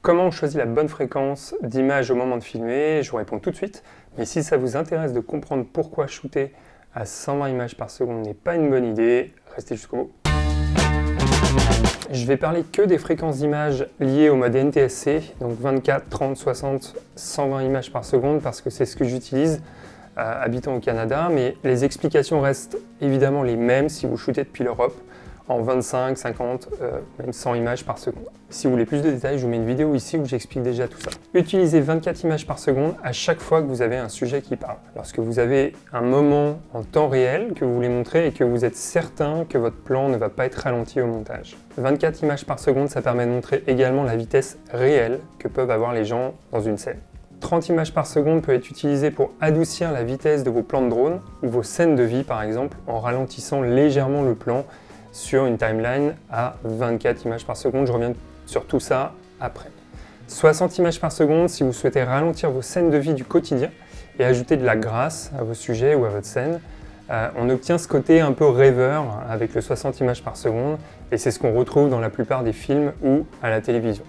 Comment on choisit la bonne fréquence d'image au moment de filmer? Je vous réponds tout de suite. Mais si ça vous intéresse de comprendre pourquoi shooter à 120 images par seconde n'est pas une bonne idée, restez jusqu'au bout. Je vais parler que des fréquences d'image liées au mode NTSC, donc 24, 30, 60, 120 images par seconde, parce que c'est ce que j'utilise habitant au Canada, mais les explications restent évidemment les mêmes si vous shootez depuis l'Europe, en 25, 50, même 100 images par seconde. Si vous voulez plus de détails, je vous mets une vidéo ici où j'explique déjà tout ça. Utilisez 24 images par seconde à chaque fois que vous avez un sujet qui parle. Lorsque vous avez un moment en temps réel que vous voulez montrer et que vous êtes certain que votre plan ne va pas être ralenti au montage. 24 images par seconde, ça permet de montrer également la vitesse réelle que peuvent avoir les gens dans une scène. 30 images par seconde peut être utilisé pour adoucir la vitesse de vos plans de drone ou vos scènes de vie par exemple en ralentissant légèrement le plan sur une timeline à 24 images par seconde. Je reviens sur tout ça après. 60 images par seconde si vous souhaitez ralentir vos scènes de vie du quotidien et ajouter de la grâce à vos sujets ou à votre scène. On obtient ce côté un peu rêveur avec le 60 images par seconde et c'est ce qu'on retrouve dans la plupart des films ou à la télévision.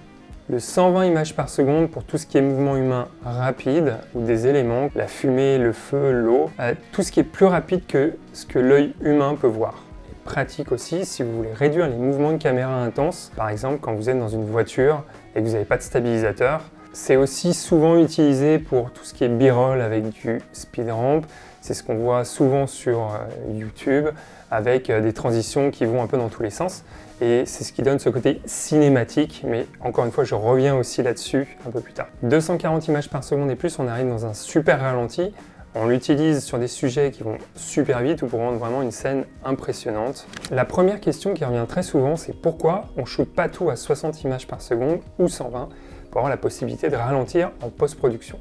Le 120 images par seconde pour tout ce qui est mouvement humain rapide ou des éléments, la fumée, le feu, l'eau, tout ce qui est plus rapide que ce que l'œil humain peut voir. Pratique aussi si vous voulez réduire les mouvements de caméra intenses, par exemple quand vous êtes dans une voiture et que vous n'avez pas de stabilisateur. C'est aussi souvent utilisé pour tout ce qui est b-roll avec du speed ramp. C'est ce qu'on voit souvent sur YouTube avec des transitions qui vont un peu dans tous les sens. Et c'est ce qui donne ce côté cinématique, mais encore une fois, je reviens aussi là-dessus un peu plus tard. 240 images par seconde et plus, on arrive dans un super ralenti. On l'utilise sur des sujets qui vont super vite ou pour rendre vraiment une scène impressionnante. La première question qui revient très souvent, c'est pourquoi on ne shoot pas tout à 60 images par seconde ou 120 pour avoir la possibilité de ralentir en post-production.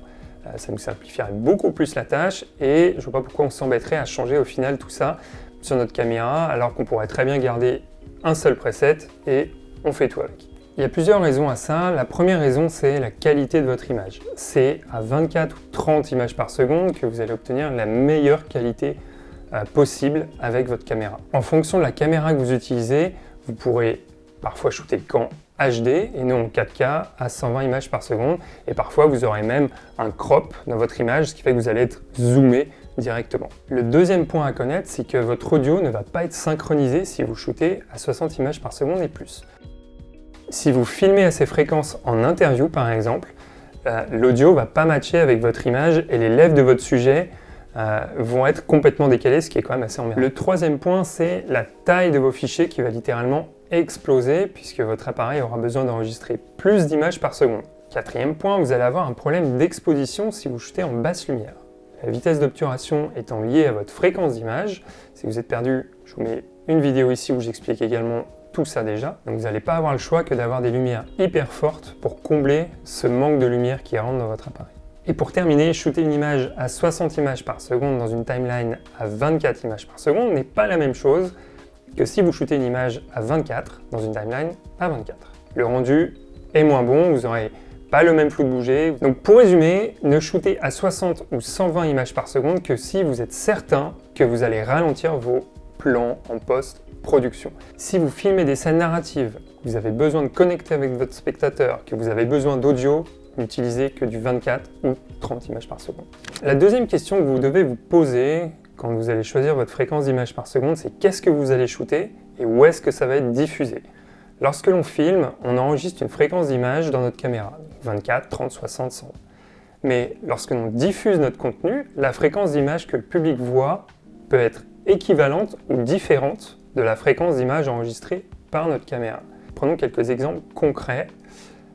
Ça nous simplifierait beaucoup plus la tâche et je ne vois pas pourquoi on s'embêterait à changer au final tout ça sur notre caméra alors qu'on pourrait très bien garder un seul preset et on fait tout avec. Il y a plusieurs raisons à ça. La première raison, c'est la qualité de votre image. C'est à 24 ou 30 images par seconde que vous allez obtenir la meilleure qualité possible avec votre caméra. En fonction de la caméra que vous utilisez, vous pourrez parfois shooter qu'en HD et non en 4K à 120 images par seconde. Et parfois, vous aurez même un crop dans votre image, ce qui fait que vous allez être zoomé directement. Le deuxième point à connaître, c'est que votre audio ne va pas être synchronisé si vous shootez à 60 images par seconde et plus. Si vous filmez à ces fréquences en interview par exemple, l'audio ne va pas matcher avec votre image et les lèvres de votre sujet vont être complètement décalées, ce qui est quand même assez emmerdant. Le troisième point, c'est la taille de vos fichiers qui va littéralement exploser puisque votre appareil aura besoin d'enregistrer plus d'images par seconde. Quatrième point, vous allez avoir un problème d'exposition si vous shootez en basse lumière. La vitesse d'obturation étant liée à votre fréquence d'image, si vous êtes perdu, je vous mets une vidéo ici où j'explique également tout ça déjà. Donc vous n'allez pas avoir le choix que d'avoir des lumières hyper fortes pour combler ce manque de lumière qui rentre dans votre appareil. Et pour terminer, shooter une image à 60 images par seconde dans une timeline à 24 images par seconde n'est pas la même chose que si vous shootez une image à 24 dans une timeline à 24. Le rendu est moins bon, vous n'aurez pas le même flou de bouger. Donc pour résumer, ne shootez à 60 ou 120 images par seconde que si vous êtes certain que vous allez ralentir vos plans en post-production. Si vous filmez des scènes narratives, vous avez besoin de connecter avec votre spectateur, que vous avez besoin d'audio, n'utilisez que du 24 ou 30 images par seconde. La deuxième question que vous devez vous poser quand vous allez choisir votre fréquence d'image par seconde, c'est qu'est-ce que vous allez shooter et où est-ce que ça va être diffusé. Lorsque l'on filme, on enregistre une fréquence d'image dans notre caméra, 24, 30, 60, 100. Mais lorsque l'on diffuse notre contenu, la fréquence d'image que le public voit peut être équivalente ou différente de la fréquence d'image enregistrée par notre caméra. Prenons quelques exemples concrets.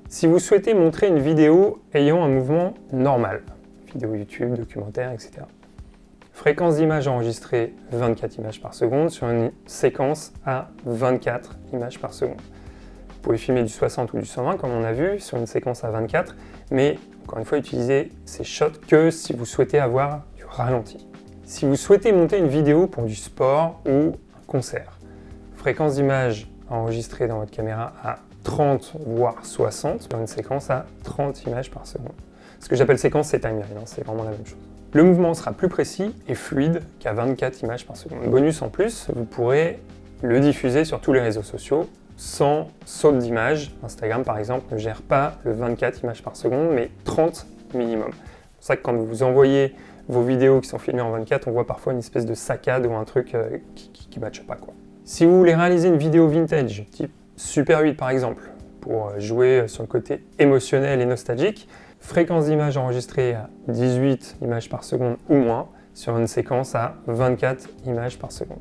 Si vous souhaitez montrer une vidéo ayant un mouvement normal, vidéo YouTube, documentaire, etc. Fréquence d'image enregistrée 24 images par seconde sur une séquence à 24 images par seconde. Vous pouvez filmer du 60 ou du 120 comme on a vu sur une séquence à 24, mais encore une fois utilisez ces shots que si vous souhaitez avoir du ralenti. Si vous souhaitez monter une vidéo pour du sport ou un concert, fréquence d'image enregistrée dans votre caméra à 30 voire 60 sur une séquence à 30 images par seconde. Ce que j'appelle séquence, c'est timeline, c'est vraiment la même chose. Le mouvement sera plus précis et fluide qu'à 24 images par seconde. Bonus en plus, vous pourrez le diffuser sur tous les réseaux sociaux sans saute d'image. Instagram par exemple ne gère pas le 24 images par seconde, mais 30 minimum. C'est pour ça que quand vous envoyez vos vidéos qui sont filmées en 24, on voit parfois une espèce de saccade ou un truc qui ne matche pas, quoi. Si vous voulez réaliser une vidéo vintage, type Super 8 par exemple, pour jouer sur le côté émotionnel et nostalgique, fréquence d'image enregistrée à 18 images par seconde ou moins, sur une séquence à 24 images par seconde.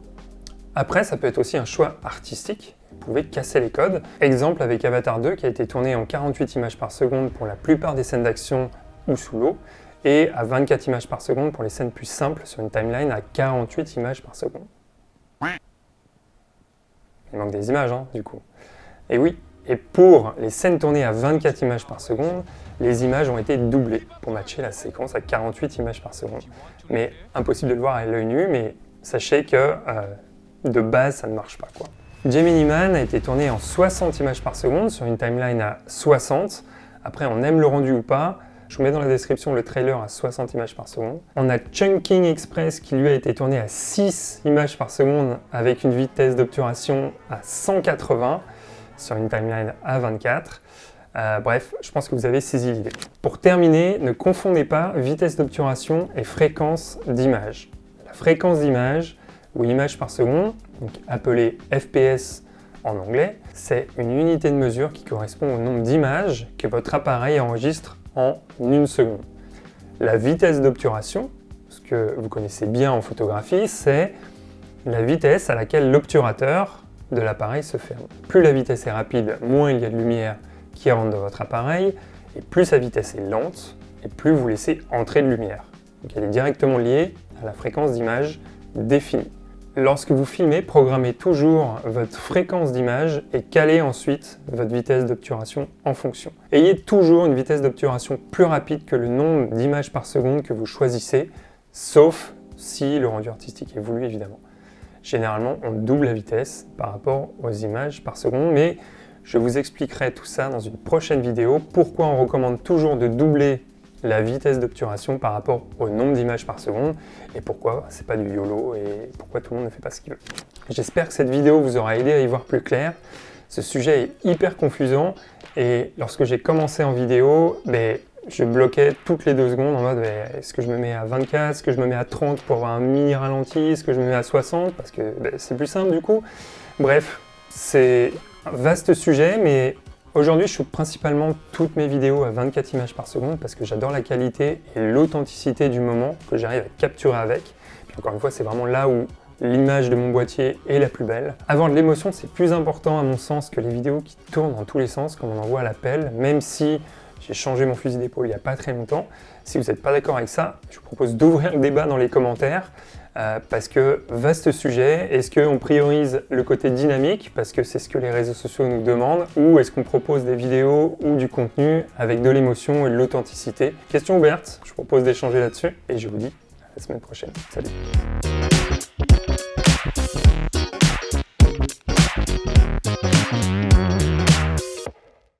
Après, ça peut être aussi un choix artistique. Vous pouvez casser les codes. Exemple avec Avatar 2 qui a été tourné en 48 images par seconde pour la plupart des scènes d'action ou sous l'eau, et à 24 images par seconde pour les scènes plus simples sur une timeline à 48 images par seconde. Il manque des images, hein, du coup. Et oui, et pour les scènes tournées à 24 images par seconde, les images ont été doublées pour matcher la séquence à 48 images par seconde. Mais impossible de le voir à l'œil nu, mais sachez que de base, ça ne marche pas, quoi. Gemini Man a été tourné en 60 images par seconde sur une timeline à 60. Après, on aime le rendu ou pas. Je vous mets dans la description le trailer à 60 images par seconde. On a Chunking Express qui lui a été tourné à 6 images par seconde avec une vitesse d'obturation à 180 sur une timeline à 24. Bref, je pense que vous avez saisi l'idée. Pour terminer, ne confondez pas vitesse d'obturation et fréquence d'image. La fréquence d'image, ou image par seconde, donc appelée FPS en anglais, c'est une unité de mesure qui correspond au nombre d'images que votre appareil enregistre en une seconde. La vitesse d'obturation, ce que vous connaissez bien en photographie, c'est la vitesse à laquelle l'obturateur de l'appareil se ferme. Plus la vitesse est rapide, moins il y a de lumière qui rentre dans votre appareil, et plus sa vitesse est lente, et plus vous laissez entrer de lumière. Donc elle est directement liée à la fréquence d'image définie. Lorsque vous filmez, programmez toujours votre fréquence d'image et calez ensuite votre vitesse d'obturation en fonction. Ayez toujours une vitesse d'obturation plus rapide que le nombre d'images par seconde que vous choisissez, sauf si le rendu artistique est voulu évidemment. Généralement, on double la vitesse par rapport aux images par seconde, mais je vous expliquerai tout ça dans une prochaine vidéo, pourquoi on recommande toujours de doubler la vitesse d'obturation par rapport au nombre d'images par seconde et pourquoi c'est pas du YOLO et pourquoi tout le monde ne fait pas ce qu'il veut. J'espère que cette vidéo vous aura aidé à y voir plus clair. Ce sujet est hyper confusant et lorsque j'ai commencé en vidéo, je bloquais toutes les 2 secondes en mode est-ce que je me mets à 24, est-ce que je me mets à 30 pour avoir un mini ralenti, est-ce que je me mets à 60 parce que c'est plus simple du coup. Bref, c'est un vaste sujet, mais aujourd'hui, je shoot principalement toutes mes vidéos à 24 images par seconde parce que j'adore la qualité et l'authenticité du moment que j'arrive à capturer avec. Puis encore une fois, c'est vraiment là où l'image de mon boîtier est la plus belle. Avoir de l'émotion, c'est plus important à mon sens que les vidéos qui tournent dans tous les sens, comme on en voit à l'appel, même si j'ai changé mon fusil d'épaule il n'y a pas très longtemps. Si vous n'êtes pas d'accord avec ça, je vous propose d'ouvrir le débat dans les commentaires. Parce que, vaste sujet, est-ce qu'on priorise le côté dynamique, parce que c'est ce que les réseaux sociaux nous demandent, ou est-ce qu'on propose des vidéos ou du contenu avec de l'émotion et de l'authenticité? Question ouverte, je vous propose d'échanger là-dessus, et je vous dis à la semaine prochaine. Salut!